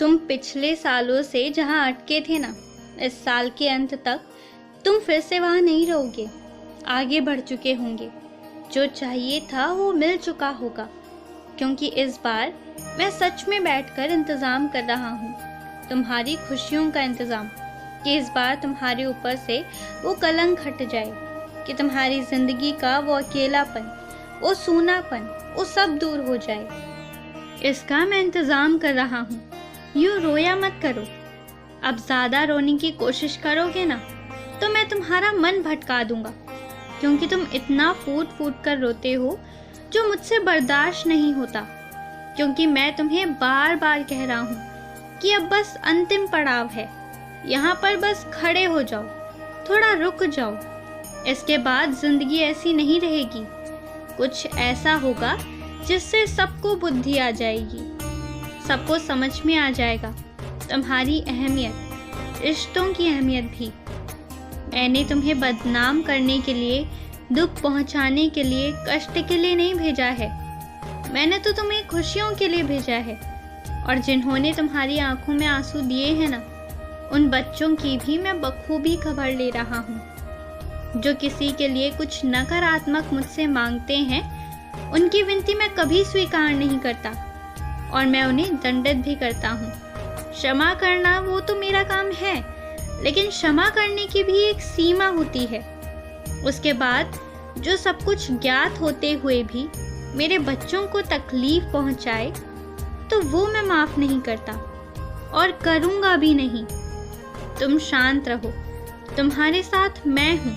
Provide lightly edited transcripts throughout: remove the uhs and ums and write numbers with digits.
तुम पिछले सालों से जहाँ अटके थे ना, इस साल के अंत तक तुम फिर से वहाँ नहीं रहोगे। आगे बढ़ चुके होंगे। जो चाहिए था वो मिल चुका होगा, क्योंकि इस बार मैं सच में बैठकर इंतज़ाम कर रहा हूँ, तुम्हारी खुशियों का इंतज़ाम, कि इस बार तुम्हारे ऊपर से वो कलंक हट जाए, कि तुम्हारी ज़िंदगी का वो अकेलापन, वो सूनापन, वो सब दूर हो जाए। इसका मैं इंतज़ाम कर रहा हूँ। यूँ रोया मत करो। अब ज़्यादा रोने की कोशिश करोगे ना तो मैं तुम्हारा मन भटका दूंगा, क्योंकि तुम इतना फूट फूट कर रोते हो जो मुझसे बर्दाश्त नहीं होता। क्योंकि मैं तुम्हें बार बार कह रहा हूँ कि अब बस अंतिम पड़ाव है, यहाँ पर बस खड़े हो जाओ, थोड़ा रुक जाओ। इसके बाद जिंदगी ऐसी नहीं रहेगी। कुछ ऐसा होगा जिससे सबको बुद्धि आ जाएगी, सबको समझ में आ जाएगा तुम्हारी अहमियत, रिश्तों की अहमियत भी। मैंने तुम्हें बदनाम करने के लिए, दुख पहुंचाने के लिए, कष्ट के लिए नहीं भेजा है। मैंने तो तुम्हें खुशियों के लिए भेजा है। और जिन्होंने तुम्हारी आंखों में आंसू दिए हैं ना, उन बच्चों की भी मैं बखूबी खबर ले रहा हूँ। जो किसी के लिए कुछ नकारात्मक मुझसे मांगते हैं, उनकी विनती मैं कभी स्वीकार नहीं करता, और मैं उन्हें दंडित भी करता हूँ। क्षमा करना वो तो मेरा काम है, लेकिन क्षमा करने की भी एक सीमा होती है। उसके बाद जो सब कुछ ज्ञात होते हुए भी मेरे बच्चों को तकलीफ पहुंचाए, तो वो मैं माफ नहीं करता और करूँगा भी नहीं। तुम शांत रहो, तुम्हारे साथ मैं हूँ।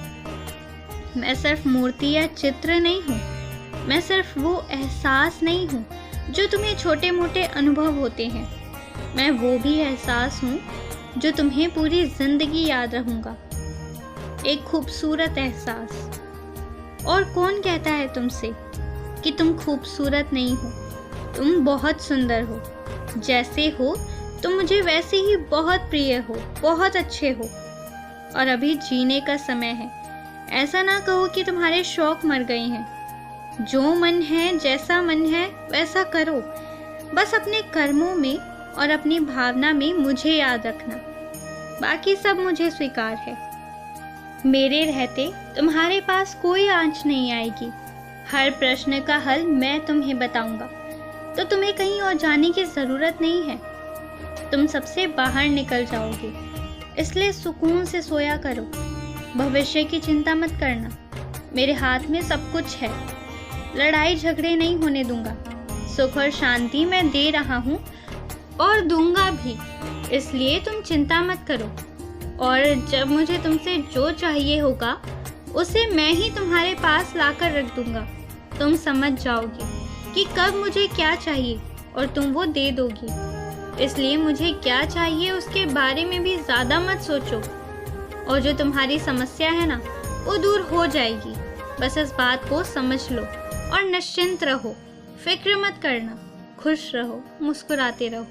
मैं सिर्फ मूर्ति या चित्र नहीं हूँ, मैं सिर्फ वो एहसास नहीं हूँ जो तुम्हें छोटे मोटे अनुभव होते हैं। मैं वो भी एहसास हूँ जो तुम्हें पूरी जिंदगी याद रहूँगा। एक खूबसूरत एहसास। और कौन कहता है तुमसे कि तुम खूबसूरत नहीं हो? तुम बहुत सुंदर हो। जैसे हो तुम मुझे वैसे ही बहुत प्रिय हो, बहुत अच्छे हो। और अभी जीने का समय है। ऐसा ना कहो कि तुम्हारे शौक मर गए हैं। जो मन है, जैसा मन है वैसा करो। बस अपने कर्मों में और अपनी भावना में मुझे याद रखना। बाकी सब मुझे स्वीकार है। मेरे रहते तुम्हारे पास कोई आंच नहीं आएगी। हर प्रश्न का हल मैं तुम्हें बताऊंगा, तो तुम्हें कहीं और जाने की ज़रूरत नहीं है। तुम सबसे बाहर निकल जाओगे, इसलिए सुकून से सोया करो। भविष्य की चिंता मत करना, मेरे हाथ में सब कुछ है। लड़ाई झगड़े नहीं होने दूंगा। सुख और शांति मैं दे रहा हूँ और दूंगा भी, इसलिए तुम चिंता मत करो। और जब मुझे तुमसे जो चाहिए होगा उसे मैं ही तुम्हारे पास लाकर रख दूंगा। तुम समझ जाओगे कि कब मुझे क्या चाहिए और तुम वो दे दोगी। इसलिए मुझे क्या चाहिए उसके बारे में भी ज़्यादा मत सोचो, और जो तुम्हारी समस्या है ना, वो दूर हो जाएगी। बस इस बात को समझ लो और निश्चिंत रहो। फिक्र मत करना, खुश रहो, मुस्कुराते रहो।